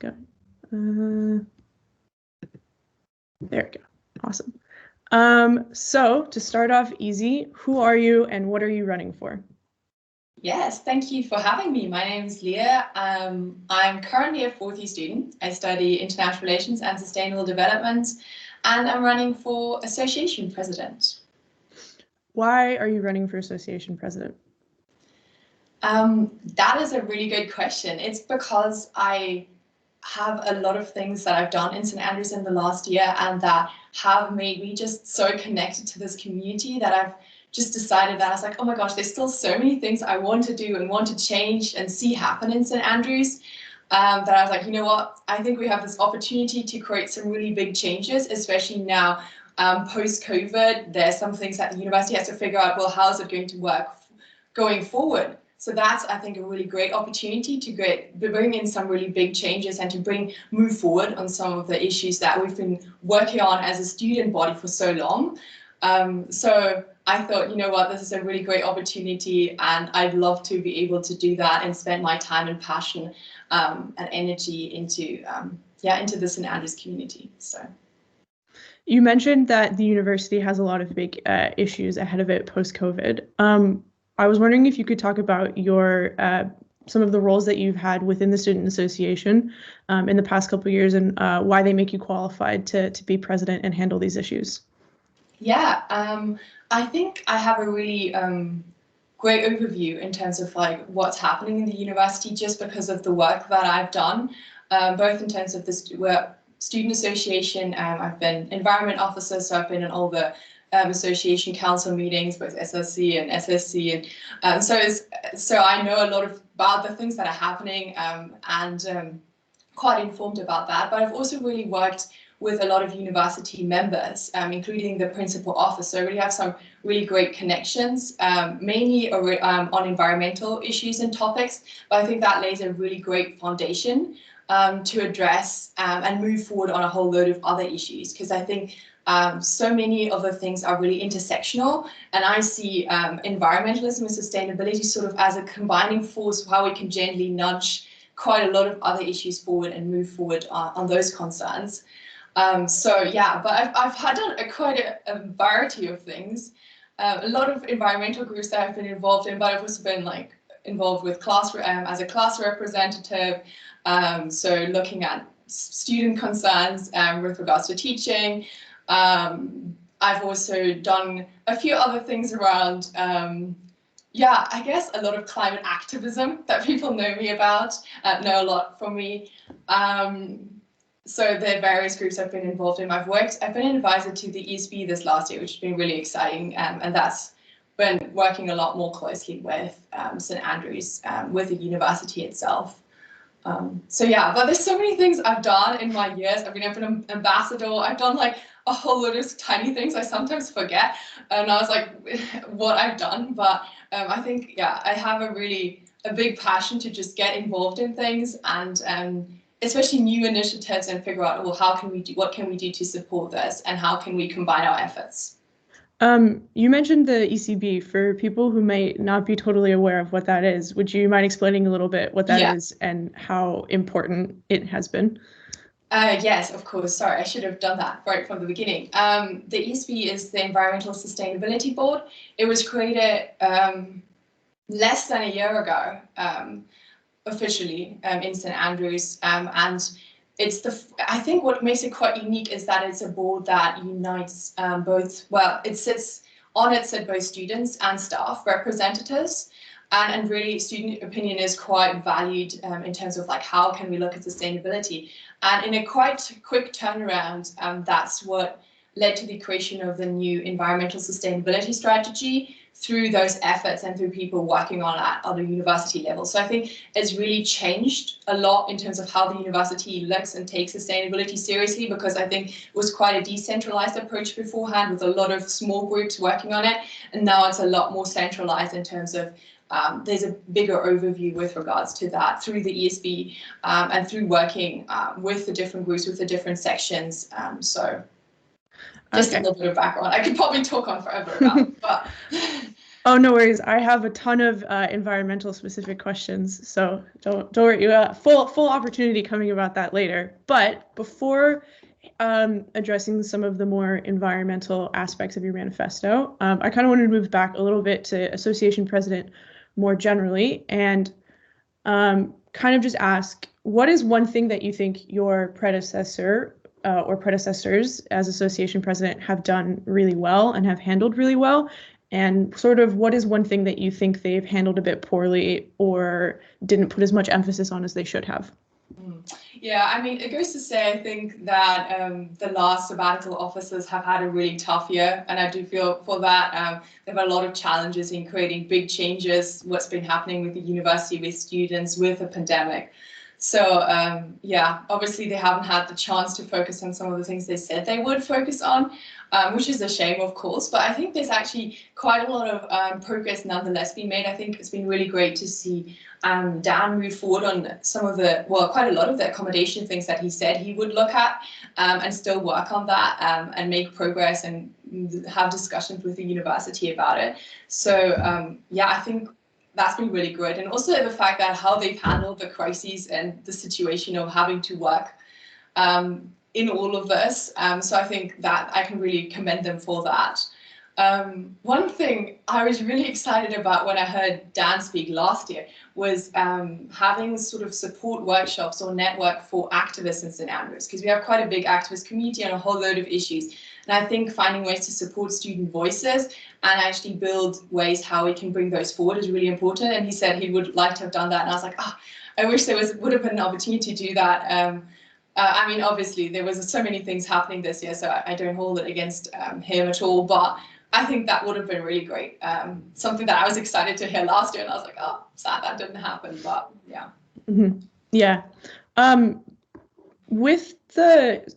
Let's go. There we go. Awesome. So to start off easy, who are you and what are you running for? Yes, thank you for having me. My name is Leah. I'm currently a fourth year student. I study international relations and sustainable development, and I'm running for association president. Why are you running for association president? That is a really good question. It's because I have a lot of things that I've done in St. Andrews in the last year and that have made me just so connected to this community that I've just decided that I was like, oh my gosh, there's still so many things I want to do and want to change and see happen in St. Andrews. That I was like, you know what, I think we have this opportunity to create some really big changes, especially now post-COVID. There's some things that the university has to figure out, well, how is it going to work going forward? So that's, I think, a really great opportunity to bring in some really big changes and to move forward on some of the issues that we've been working on as a student body for so long. So I thought, you know what, this is a really great opportunity and I'd love to be able to do that and spend my time and passion and energy into the St. Andrews community. So. You mentioned that the university has a lot of big issues ahead of it post-COVID. I was wondering if you could talk about your some of the roles that you've had within the Student Association in the past couple of years and why they make you qualified to be president and handle these issues. Yeah, I think I have a really great overview in terms of like what's happening in the university just because of the work that I've done, both in terms of the Student Association. I've been environment officer, so I've been in all the association council meetings, both SLC and SSC, and so I know a lot about the things that are happening and quite informed about that. But I've also really worked with a lot of university members, including the principal office. So I really have some really great connections, mainly on environmental issues and topics. But I think that lays a really great foundation to address and move forward on a whole load of other issues, because I think so many of the things are really intersectional, and I see environmentalism and sustainability sort of as a combining force of how we can gently nudge quite a lot of other issues forward and move forward on those concerns. So yeah, but I've done quite a variety of things, a lot of environmental groups that I've been involved in, but I've also been like involved with as a class representative, so looking at student concerns with regards to teaching. I've also done a few other things around, I guess a lot of climate activism that people know me about, know a lot from me. So the various groups I've been involved in, I've been an advisor to the ESB this last year, which has been really exciting, and that's been working a lot more closely with St. Andrews, with the university itself. So yeah, but there's so many things I've done in my years. I mean, I've been an ambassador, I've done like a whole lot of tiny things I sometimes forget, and I was like, what I've done, but I think, yeah, I have a big passion to just get involved in things and especially new initiatives and figure out, well, what can we do to support this and how can we combine our efforts? You mentioned the ECB. For people who may not be totally aware of what that is, would you mind explaining a little bit what that is and how important it has been? Yes, of course. Sorry, I should have done that right from the beginning. The ESB is the Environmental Sustainability Board. It was created less than a year ago, officially, in St. Andrews, and I think what makes it quite unique is that it's a board that unites it sits both students and staff representatives, and really student opinion is quite valued in terms of like how can we look at sustainability, and in a quite quick turnaround, that's what led to the creation of the new environmental sustainability strategy through those efforts and through people working on at a university level. So I think it's really changed a lot in terms of how the university looks and takes sustainability seriously, because I think it was quite a decentralized approach beforehand with a lot of small groups working on it. And now it's a lot more centralized in terms of there's a bigger overview with regards to that through the ESB and through working with the different groups, with the different sections. So just a little bit of background. I could probably talk on forever about it, but Oh, no worries. I have a ton of environmental specific questions, so don't worry. Full opportunity coming about that later. But before addressing some of the more environmental aspects of your manifesto, I kind of wanted to move back a little bit to association president more generally, and kind of just ask, what is one thing that you think your predecessor or predecessors as association president have done really well and have handled really well? And sort of what is one thing that you think they've handled a bit poorly or didn't put as much emphasis on as they should have? Yeah, I mean, it goes to say, I think that the last sabbatical officers have had a really tough year, and I do feel for that. They've had a lot of challenges in creating big changes, what's been happening with the university, with students, with the pandemic. So yeah, obviously they haven't had the chance to focus on some of the things they said they would focus on, which is a shame, of course. But I think there's actually quite a lot of progress nonetheless being made. I think it's been really great to see Dan move forward on some of the, well, quite a lot of the accommodation things that he said he would look at and still work on that and make progress and have discussions with the university about it. So yeah, I think that's been really good. And also the fact that how they've handled the crises and the situation of having to work in all of this. So I think that I can really commend them for that. One thing I was really excited about when I heard Dan speak last year was having sort of support workshops or network for activists in St Andrews, because we have quite a big activist community on a whole load of issues. And I think finding ways to support student voices and actually build ways how we can bring those forward is really important. And he said he would like to have done that. And I was like, oh, I wish there would have been an opportunity to do that. I mean, obviously, there was so many things happening this year, so I don't hold it against him at all. But I think that would have been really great. Something that I was excited to hear last year, and I was like, oh, sad that didn't happen. But yeah. Mm-hmm. Yeah. With the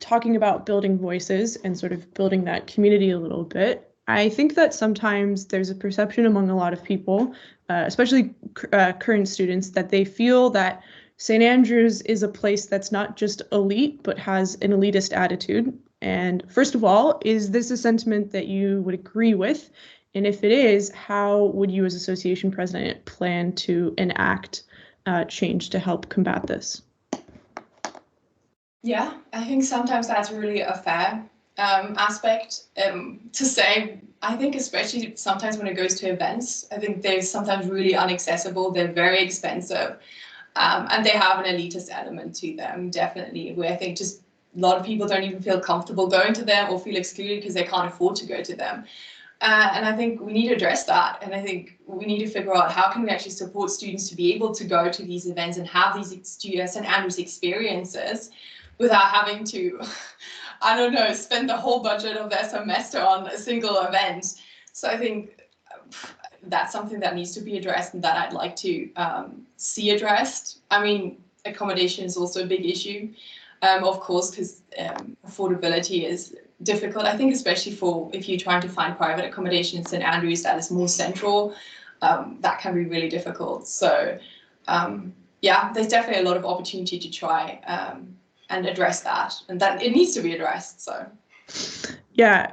talking about building voices and sort of building that community a little bit, I think that sometimes there's a perception among a lot of people, especially current students, that they feel that St. Andrews is a place that's not just elite, but has an elitist attitude. And first of all, is this a sentiment that you would agree with? And if it is, how would you as association president plan to enact change to help combat this? Yeah, I think sometimes that's really a fair aspect to say. I think especially sometimes when it goes to events, I think they're sometimes really inaccessible. They're very expensive, and they have an elitist element to them, definitely, where I think just a lot of people don't even feel comfortable going to them or feel excluded because they can't afford to go to them. And I think we need to address that. And I think we need to figure out how can we actually support students to be able to go to these events and have these St. Andrews experiences without having to, I don't know, spend the whole budget of their semester on a single event. So I think that's something that needs to be addressed and that I'd like to see addressed. I mean, accommodation is also a big issue, of course, because affordability is difficult. I think especially for if you're trying to find private accommodation in St. Andrews that is more central, that can be really difficult. So yeah, there's definitely a lot of opportunity to try and address that, and that it needs to be addressed. So yeah,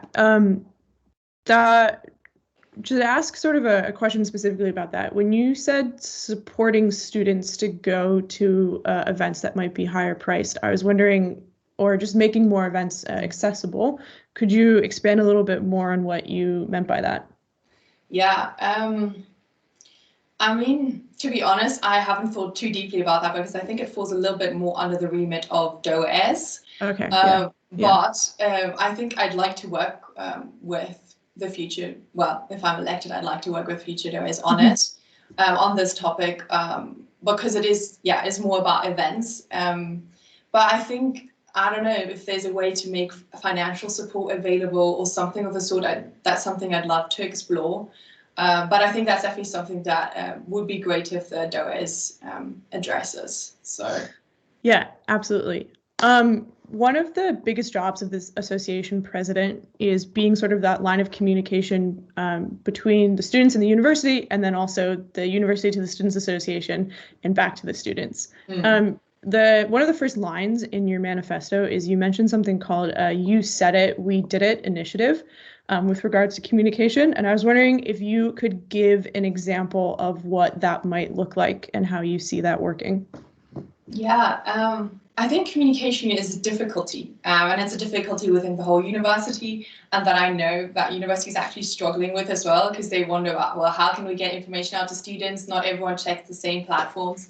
to ask sort of a question specifically about that, when you said supporting students to go to events that might be higher priced, I was wondering, or just making more events accessible, could you expand a little bit more on what you meant by that? Yeah, I mean, to be honest, I haven't thought too deeply about that because I think it falls a little bit more under the remit of DOES. Okay. But I think I'd like to work with the future. Well, if I'm elected, I'd like to work with future DOES on it, on this topic, because it is, yeah, it's more about events. But I think, I don't know if there's a way to make financial support available or something of the sort. That's something I'd love to explore. But I think that's definitely something that would be great if the DOES addresses. So, yeah, absolutely. One of the biggest jobs of this association president is being sort of that line of communication between the students and the university, and then also the university to the Students Association and back to the students. One of the first lines in your manifesto is you mentioned something called "You Said It, We Did It" initiative. with regards to communication. And I was wondering if you could give an example of what that might look like and how you see that working. Yeah, I think communication is a difficulty, and it's a difficulty within the whole university, and that I know that university is actually struggling with as well, because they wonder about, well, how can we get information out to students? Not everyone checks the same platforms.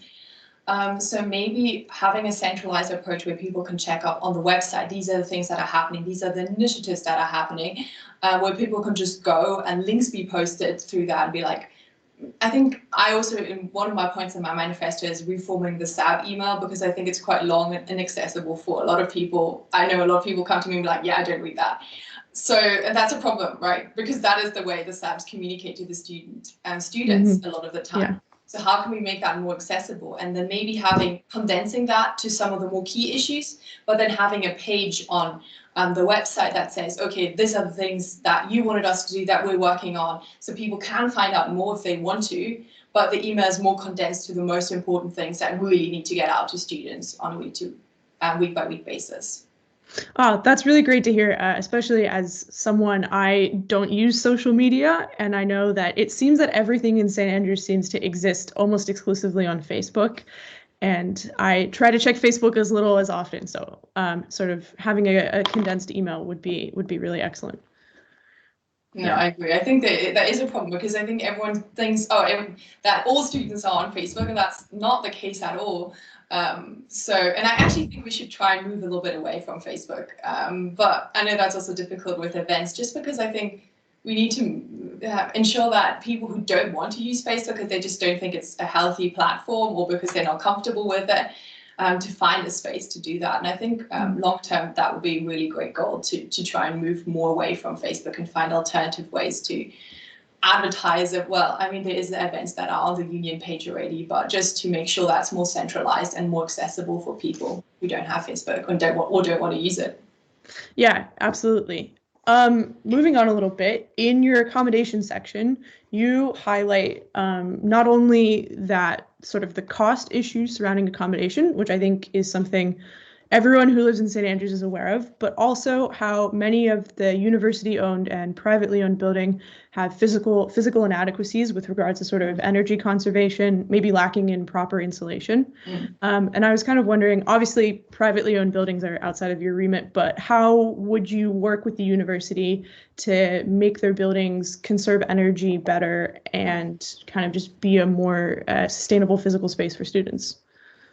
So maybe having a centralized approach where people can check up on the website, these are the things that are happening, these are the initiatives that are happening, where people can just go and links be posted through that and be like, I think I also, in one of my points in my manifesto is reforming the SAB email, because I think it's quite long and inaccessible for a lot of people. I know a lot of people come to me and be like, yeah, I don't read that. So, and that's a problem, right? Because that is the way the SABs communicate to the students a lot of the time. Yeah. So how can we make that more accessible? And then maybe condensing that to some of the more key issues, but then having a page on the website that says, okay, these are the things that you wanted us to do that we're working on. So people can find out more if they want to, but the email is more condensed to the most important things that really need to get out to students on a week by week basis. Oh, that's really great to hear, especially as someone, I don't use social media, and I know that it seems that everything in St. Andrews seems to exist almost exclusively on Facebook. And I try to check Facebook as little as often. So sort of having a condensed email would be really excellent. No, yeah. I agree. I think that is a problem, because I think everyone thinks, that all students are on Facebook, and that's not the case at all. And I actually think we should try and move a little bit away from Facebook. But I know that's also difficult with events, just because I think we need to ensure that people who don't want to use Facebook because they just don't think it's a healthy platform, or because they're not comfortable with it, to find a space to do that. And I think long term, that would be a really great goal, to try and move more away from Facebook and find alternative ways to advertise it. Well, I mean, there is events that are on the union page already, but just to make sure that's more centralized and more accessible for people who don't have Facebook and don't want to use it. Yeah, absolutely. Moving on a little bit, in your accommodation section, you highlight not only that sort of the cost issues surrounding accommodation, which I think is something everyone who lives in St. Andrews is aware of, but also how many of the university-owned and privately owned building have physical inadequacies with regards to sort of energy conservation, maybe lacking in proper insulation. And I was kind of wondering, obviously, privately owned buildings are outside of your remit, but how would you work with the university to make their buildings conserve energy better and kind of just be a more sustainable physical space for students?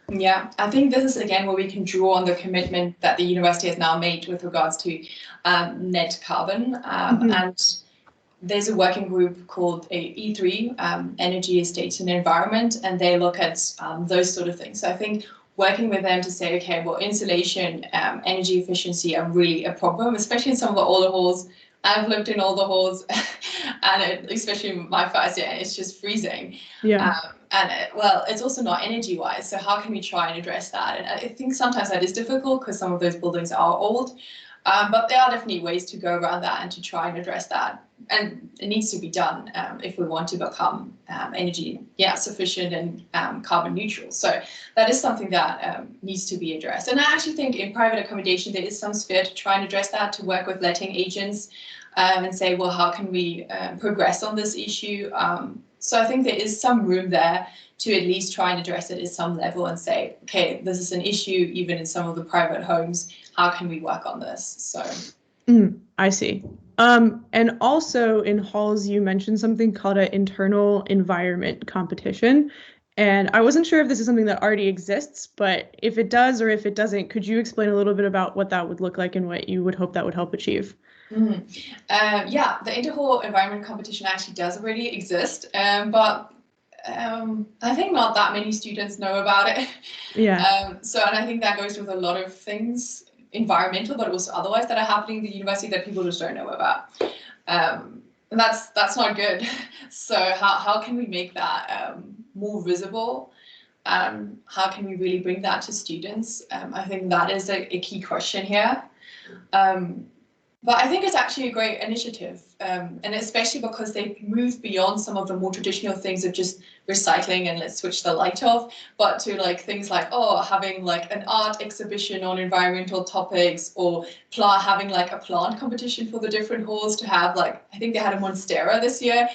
Yeah, I think this is again where we can draw on the commitment that the university has now made with regards to net carbon. And there's a working group called E3, Energy, Estates and Environment, and they look at those sort of things. So I think working with them to say, okay, well, insulation, energy efficiency are really a problem, especially in some of the older halls. I've lived in all the halls, and especially my first year, it's just freezing. Yeah. It's also not energy wise. So how can we try and address that? And I think sometimes that is difficult because some of those buildings are old, but there are definitely ways to go around that and to try and address that. And it needs to be done if we want to become energy sufficient and carbon neutral. So that is something that needs to be addressed. And I actually think in private accommodation, there is some sphere to try and address that, to work with letting agents and say, well, how can we progress on this issue? So I think there is some room there to at least try and address it at some level and say, okay, this is an issue even in some of the private homes. How can we work on this? So I see. And also in halls, you mentioned something called an internal environment competition. And I wasn't sure if this is something that already exists, but if it does or if it doesn't, could you explain a little bit about what that would look like and what you would hope that would help achieve? The inter-hall environment competition actually does already exist, but I think not that many students know about it. Yeah. And I think that goes with a lot of things, environmental, but also otherwise that are happening in the university that people just don't know about. And that's not good. So how can we make that more visible? How can we really bring that to students? I think that is a key question here. But I think it's actually a great initiative, and especially because they've moved beyond some of the more traditional things of just recycling and let's switch the light off, but to like things like, oh, having like an art exhibition on environmental topics, or having like a plant competition for the different halls to have, like, I think they had a monstera this year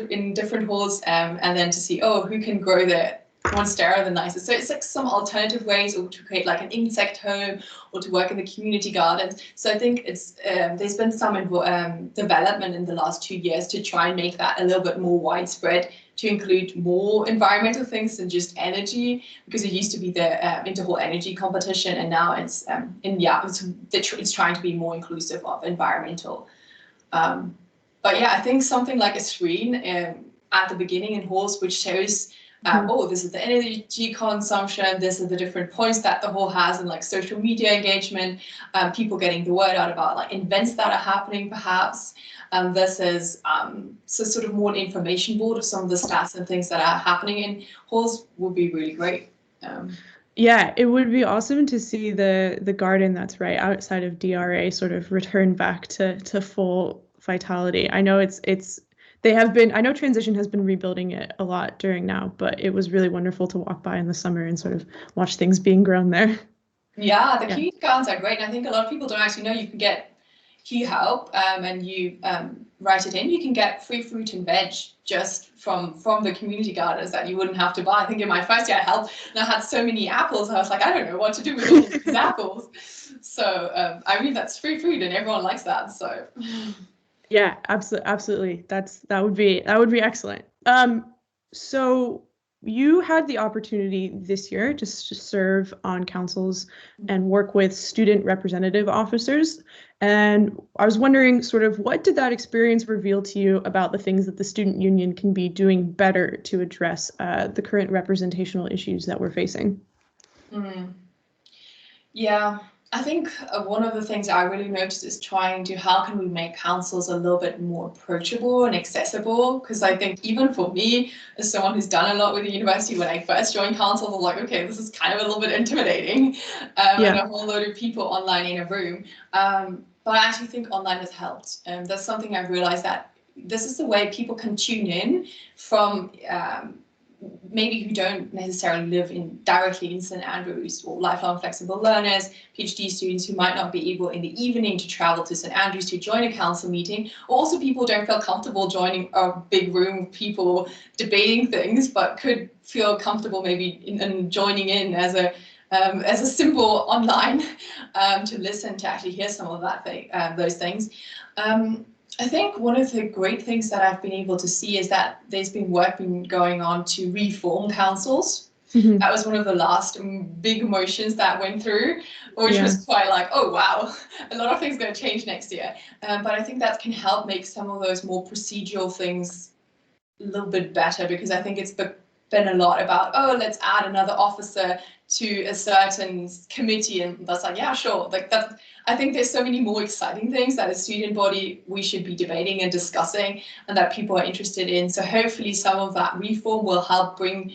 in different halls, and then to see, oh, who can grow their monstera the nicest. So it's like some alternative ways, or to create like an insect home, or to work in the community gardens. So I think it's there's been some development in the last 2 years to try and make that a little bit more widespread, to include more environmental things than just energy, because it used to be the interhall energy competition, and now it's it's trying to be more inclusive of environmental. But yeah, I think something like a screen at the beginning in halls, which shows, oh, this is the energy consumption, this is the different points that the hall has, and like social media engagement, people getting the word out about like events that are happening perhaps. This is so sort of more an information board of some of the stats and things that are happening in halls would be really great. Yeah, it would be awesome to see the garden that's right outside of DRA sort of return back to full vitality. I know I know Transition has been rebuilding it a lot during now, but it was really wonderful to walk by in the summer and sort of watch things being grown there. Yeah, the community gardens are great. And I think a lot of people don't actually know you can get key help, and you write it in. You can get free fruit and veg just from the community gardens that you wouldn't have to buy. I think in my first year I helped, and I had so many apples. I was like, I don't know what to do with all these apples. So I mean, that's free food, and everyone likes that. So. Yeah, absolutely. That would be excellent. So you had the opportunity this year just to serve on councils and work with student representative officers. And I was wondering, sort of, what did that experience reveal to you about the things that the student union can be doing better to address the current representational issues that we're facing? Yeah, I think one of the things I really noticed is how can we make councils a little bit more approachable and accessible? Because I think even for me, as someone who's done a lot with the university, when I first joined council, I was like, okay, this is kind of a little bit intimidating, and a whole load of people online in a room. But I actually think online has helped. That's something I've realized, that this is the way people can tune in from maybe who don't necessarily live directly in St Andrews, or lifelong flexible learners, PhD students who might not be able in the evening to travel to St Andrews to join a council meeting, or also people who don't feel comfortable joining a big room of people debating things, but could feel comfortable maybe in joining in as a simple online to listen, to actually hear some of those things. I think one of the great things that I've been able to see is that there's been work going on to reform councils. Mm-hmm. That was one of the last big motions that went through, which was quite like, oh, wow, a lot of things are going to change next year. But I think that can help make some of those more procedural things a little bit better, because I think it's been a lot about, oh, let's add another officer to a certain committee, and that's like, yeah, sure. Like that, I think there's so many more exciting things that as a student body we should be debating and discussing, and that people are interested in. So hopefully some of that reform will help bring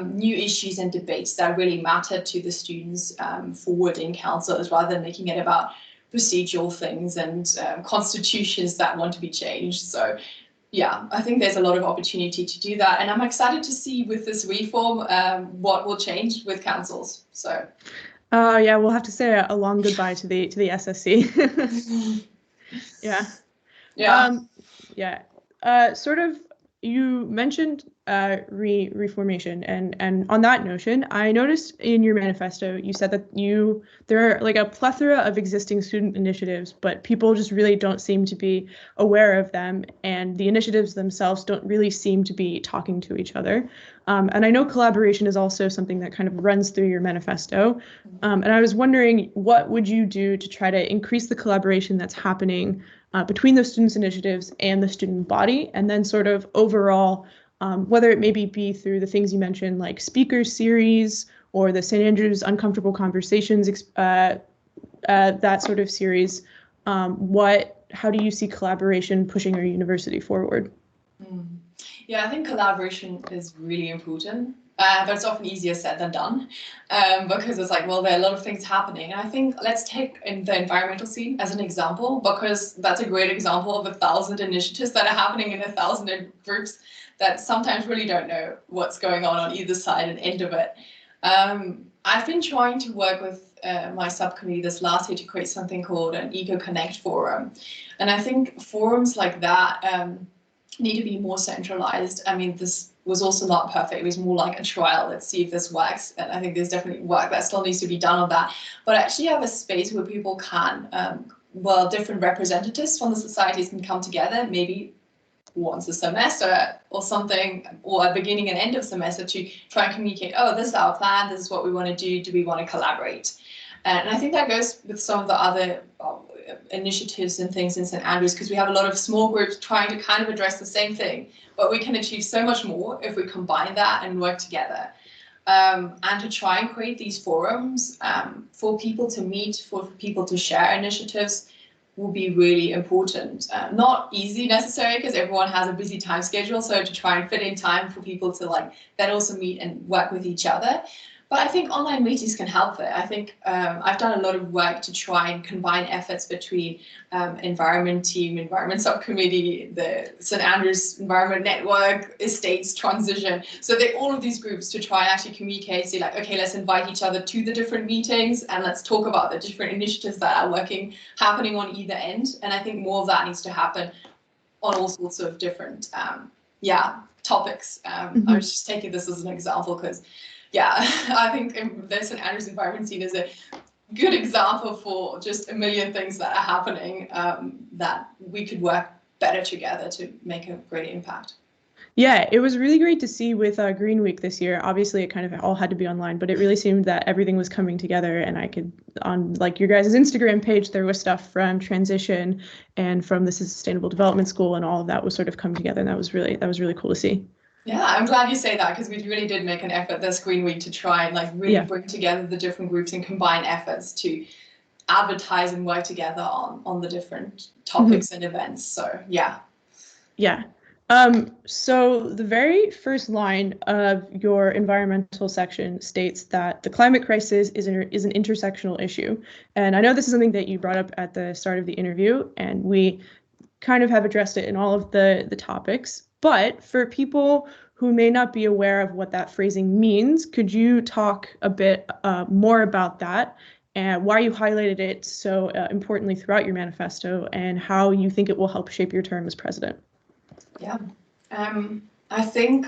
new issues and debates that really matter to the students forward in councils, rather than making it about procedural things and constitutions that want to be changed. So yeah, I think there's a lot of opportunity to do that, and I'm excited to see with this reform what will change with councils. So, yeah, we'll have to say a long goodbye to the SSC. Yeah. Sort of, you mentioned reformation, and on that notion, I noticed in your manifesto you said that there are like a plethora of existing student initiatives, but people just really don't seem to be aware of them, and the initiatives themselves don't really seem to be talking to each other. And I know collaboration is also something that kind of runs through your manifesto. And I was wondering, what would you do to try to increase the collaboration that's happening between the students' initiatives and the student body, and then sort of overall, whether it maybe be through the things you mentioned, like speaker series or the St. Andrews Uncomfortable Conversations, that sort of series. How do you see collaboration pushing our university forward? Yeah, I think collaboration is really important. but it's often easier said than done, because it's like, well, there are a lot of things happening. And I think let's take the environmental scene as an example, because that's a great example of 1,000 initiatives that are happening in 1,000 groups that sometimes really don't know what's going on either side and end of it. I've been trying to work with my subcommittee this last year to create something called an Eco Connect forum. And I think forums like that need to be more centralized. I mean, this was also not perfect. It was more like a trial. Let's see if this works. And I think there's definitely work that still needs to be done on that. But actually have a space where people can, well, different representatives from the societies can come together, maybe once a semester or something, or at beginning and end of semester, to try and communicate, oh, this is our plan, this is what we want to do we want to collaborate? And I think that goes with some of the other initiatives and things in St. Andrews, because we have a lot of small groups trying to kind of address the same thing, but we can achieve so much more if we combine that and work together. And to try and create these forums for people to meet, for people to share initiatives, will be really important. Not easy necessarily, because everyone has a busy time schedule, so to try and fit in time for people to like then also meet and work with each other. But I think online meetings can help there. I think I've done a lot of work to try and combine efforts between environment team, environment subcommittee, the St. Andrews Environment Network, estates transition. So they all of these groups to try and actually communicate, say like, okay, let's invite each other to the different meetings and let's talk about the different initiatives that are happening on either end. And I think more of that needs to happen on all sorts of different, topics. I was just taking this as an example because I think the St. Andrews environment scene is a good example for just a million things that are happening that we could work better together to make a great impact. Yeah, it was really great to see with Green Week this year. Obviously, it kind of all had to be online, but it really seemed that everything was coming together. And I could, on like your guys' Instagram page, there was stuff from Transition and from the Sustainable Development School, and all of that was sort of coming together. And that was really cool to see. Yeah, I'm glad you say that, because we really did make an effort this Green Week to try and like really bring together the different groups and combine efforts to advertise and work together on the different topics and events. So yeah. So the very first line of your environmental section states that the climate crisis is an intersectional issue. And I know this is something that you brought up at the start of the interview, and we kind of have addressed it in all of the topics. But for people who may not be aware of what that phrasing means, could you talk a bit more about that and why you highlighted it so importantly throughout your manifesto, and how you think it will help shape your term as president? Yeah, I think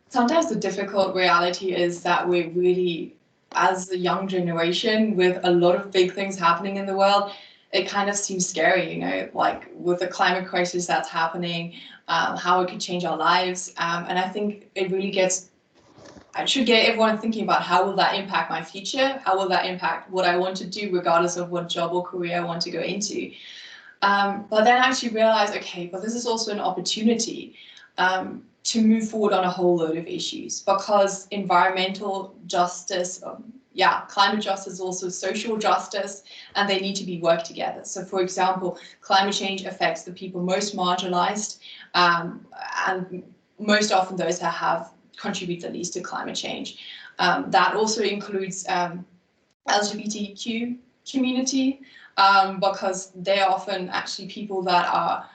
sometimes the difficult reality is that we're really, as a young generation with a lot of big things happening in the world, it kind of seems scary, you know, like with the climate crisis that's happening, how it could change our lives. And I think it really I should get everyone thinking about how will that impact my future? How will that impact what I want to do, regardless of what job or career I want to go into? But then actually realize, okay, but this is also an opportunity to move forward on a whole load of issues, because environmental justice, climate justice is also social justice, and they need to be worked together. So for example, climate change affects the people most marginalized, and most often those that have contributed the least to climate change. That also includes LGBTQ community, because they're often actually people that are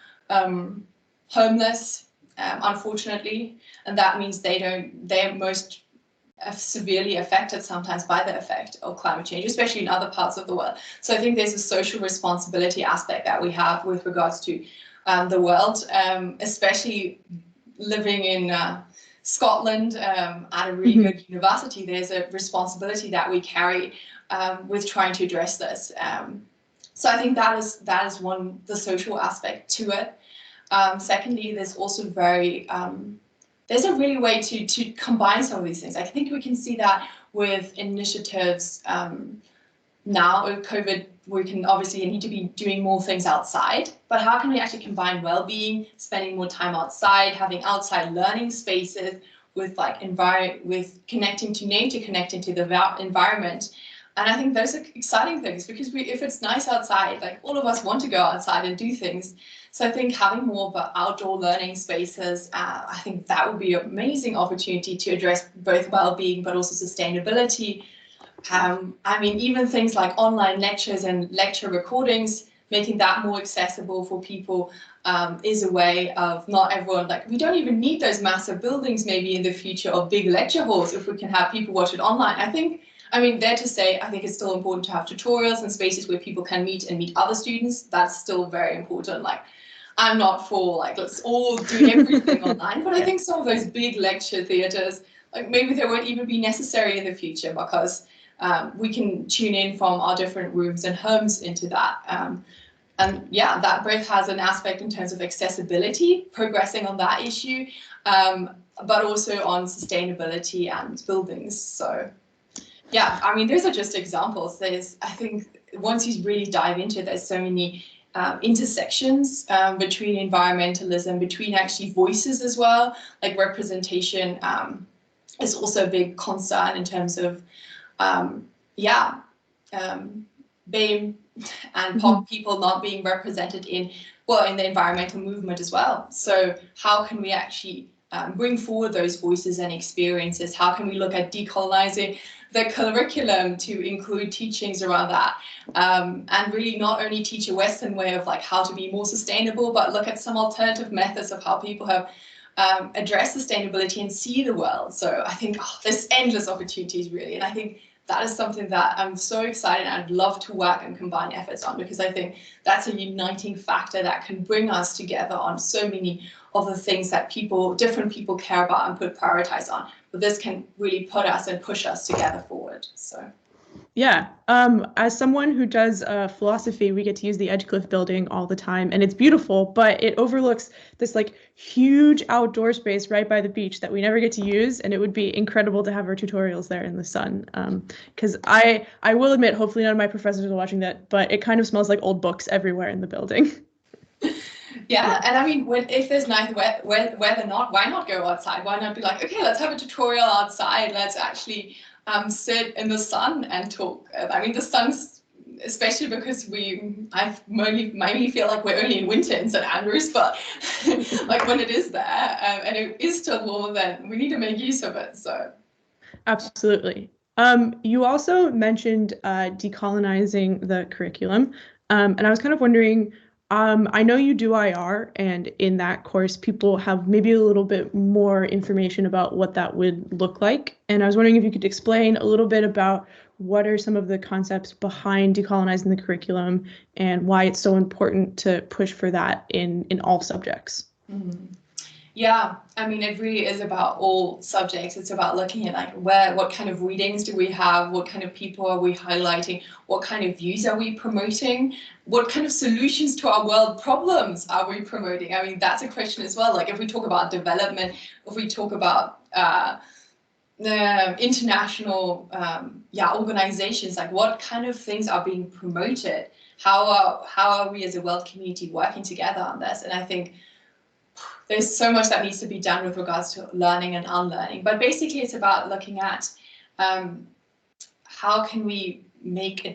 homeless, unfortunately, and that means they're most severely affected sometimes by the effect of climate change, especially in other parts of the world. So I think there's a social responsibility aspect that we have with regards to the world, especially living in Scotland at a really good university. There's a responsibility that we carry with trying to address this. So I think that is the social aspect to it. Secondly, there's also there's a really way to combine some of these things. I think we can see that with initiatives now with COVID. We can obviously need to be doing more things outside, but how can we actually combine well-being, spending more time outside, having outside learning spaces with with connecting to nature, connecting to the environment. And I think those are exciting things, because if it's nice outside, like all of us want to go outside and do things. So I think having more of outdoor learning spaces, I think that would be an amazing opportunity to address both well-being but also sustainability. I mean, even things like online lectures and lecture recordings, making that more accessible for people is a way of not everyone, like, we don't even need those massive buildings maybe in the future or big lecture halls if we can have people watch it online. I mean, there to say, I think it's still important to have tutorials and spaces where people can meet and meet other students. That's still very important. Like, I'm not for like, let's all do everything online, but I think some of those big lecture theatres, like maybe they won't even be necessary in the future because we can tune in from our different rooms and homes into that. And yeah, that both has an aspect in terms of accessibility, progressing on that issue, but also on sustainability and buildings. So yeah, I mean, those are just examples. I think once you really dive into it, there's so many intersections between environmentalism, between actually voices as well. Like representation is also a big concern in terms of BAME and people not being represented in the environmental movement as well. So how can we actually bring forward those voices and experiences? How can we look at decolonizing the curriculum to include teachings around that, and really not only teach a Western way of like how to be more sustainable, but look at some alternative methods of how people have addressed sustainability and see the world. So I think there's endless opportunities really, and I think that is something that I'm so excited and I'd love to work and combine efforts on, because I think that's a uniting factor that can bring us together on so many of the things that different people care about and prioritize on. But this can really put us and push us together forward. So. Yeah, as someone who does philosophy, we get to use the Edgecliff building all the time, and it's beautiful, but it overlooks this like huge outdoor space right by the beach that we never get to use, and it would be incredible to have our tutorials there in the sun. Because I will admit, hopefully none of my professors are watching that, but it kind of smells like old books everywhere in the building. Yeah, and I mean, if there's nice weather, why not go outside? Why not be like, okay, let's have a tutorial outside. Let's actually sit in the sun and talk. I mean, the sun's, especially because I mainly feel like we're only in winter in St Andrews, but like when it is there and it is still warm, then we need to make use of it. So absolutely. You also mentioned decolonizing the curriculum, and I was kind of wondering, I know you do IR, and in that course, people have maybe a little bit more information about what that would look like. And I was wondering if you could explain a little bit about what are some of the concepts behind decolonizing the curriculum and why it's so important to push for that in all subjects. Mm-hmm. Yeah, I mean, it really is about all subjects. It's about looking at like what kind of readings do we have? What kind of people are we highlighting? What kind of views are we promoting? What kind of solutions to our world problems are we promoting? I mean, that's a question as well. Like if we talk about development, if we talk about international organizations, like what kind of things are being promoted? How are we as a world community working together on this? And I think there's so much that needs to be done with regards to learning and unlearning. But basically, it's about looking at how can we make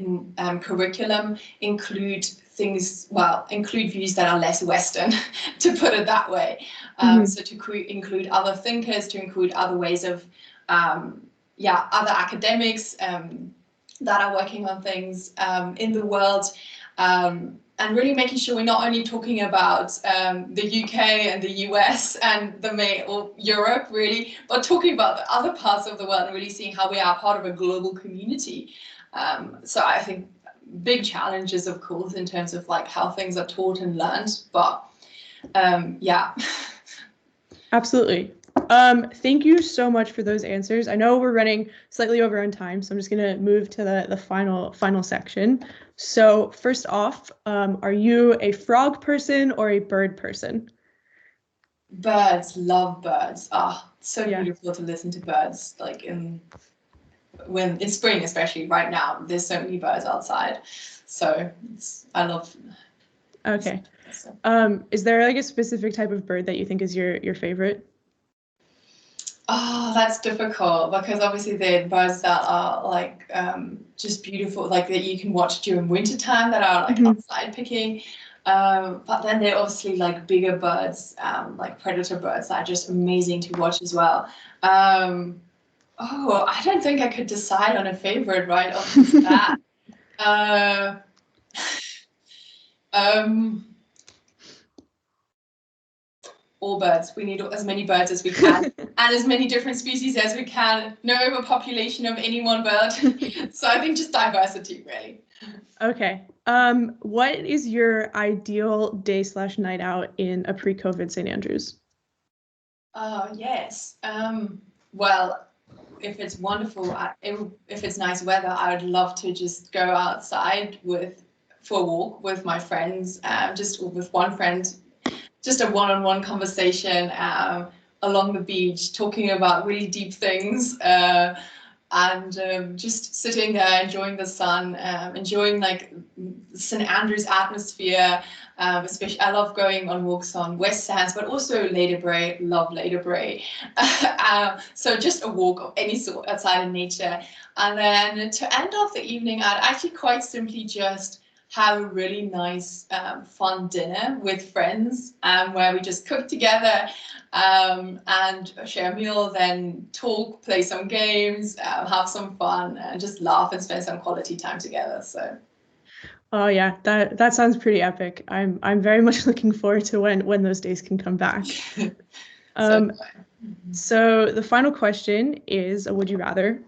curriculum include views that are less Western, to put it that way. So to include other thinkers, to include other ways of, other academics that are working on things in the world. And really making sure we're not only talking about the UK and the US and or Europe really, but talking about the other parts of the world and really seeing how we are part of a global community. So I think big challenges, of course, in terms of like how things are taught and learned, but yeah. Absolutely. Thank you so much for those answers. I know we're running slightly over on time, so I'm just going to move to the final section. So first off, are you a frog person or a bird person? Birds, love birds. So beautiful to listen to birds, like in spring, especially right now. There's so many birds outside, so I love. Okay. Is there like a specific type of bird that you think is your favorite? Oh, that's difficult because obviously there are birds that are like just beautiful, like that you can watch during winter time that are like outside picking. But then there are obviously like bigger birds, like predator birds that are just amazing to watch as well. Oh, I don't think I could decide on a favorite right off the bat. Uh, um, all birds. We need as many birds as we can and as many different species as we can. No overpopulation of any one bird. So I think just diversity, really. Okay. What is your ideal day/night out in a pre-COVID St. Andrews? Yes. Well, if it's wonderful, if it's nice weather, I would love to just go outside for a walk with my friends, just with one friend, just a one-on-one conversation along the beach, talking about really deep things, and just sitting there, enjoying the sun, enjoying like St. Andrews atmosphere. Especially, I love going on walks on West Sands, but also Lady Brae. Love Lady Brae. So just a walk of any sort outside in nature, and then to end off the evening, I'd actually quite simply just have a really nice, fun dinner with friends, where we just cook together and share a meal, then talk, play some games, have some fun, and just laugh and spend some quality time together. So. Oh yeah, that sounds pretty epic. I'm very much looking forward to when those days can come back. So the final question is, would you rather?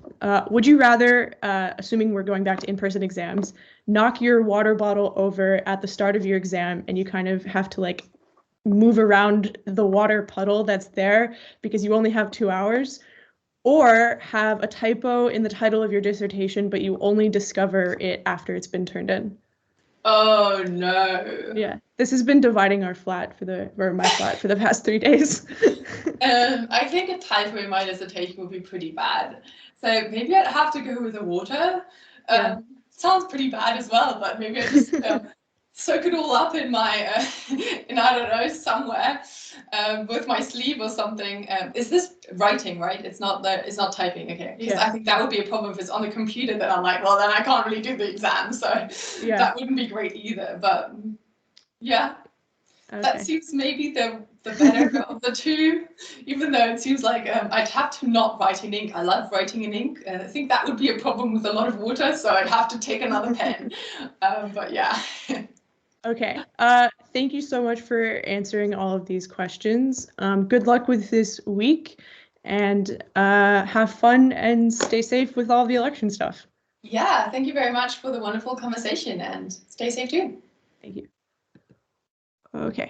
Would you rather, assuming we're going back to in-person exams, knock your water bottle over at the start of your exam and you kind of have to like move around the water puddle that's there because you only have 2 hours, or have a typo in the title of your dissertation, but you only discover it after it's been turned in? Oh no. Yeah, this has been dividing my flat for the past 3 days. I think a typo in my dissertation would be pretty bad. So maybe I'd have to go with the water. Yeah. Sounds pretty bad as well, but maybe I just soak it all up in my, in I don't know, somewhere with my sleeve or something. Is this writing, right? It's not typing, okay? Because I think that would be a problem if it's on the computer. Then I'm like, well, then I can't really do the exam, so that wouldn't be great either. But yeah. Okay. That seems maybe the better of the two, even though it seems like I'd have to not write in ink. I love writing in ink, and I think that would be a problem with a lot of water, so I'd have to take another pen. But yeah. Okay. Thank you so much for answering all of these questions. Good luck with this week, and have fun and stay safe with all the election stuff. Yeah, thank you very much for the wonderful conversation, and stay safe too. Thank you. Okay.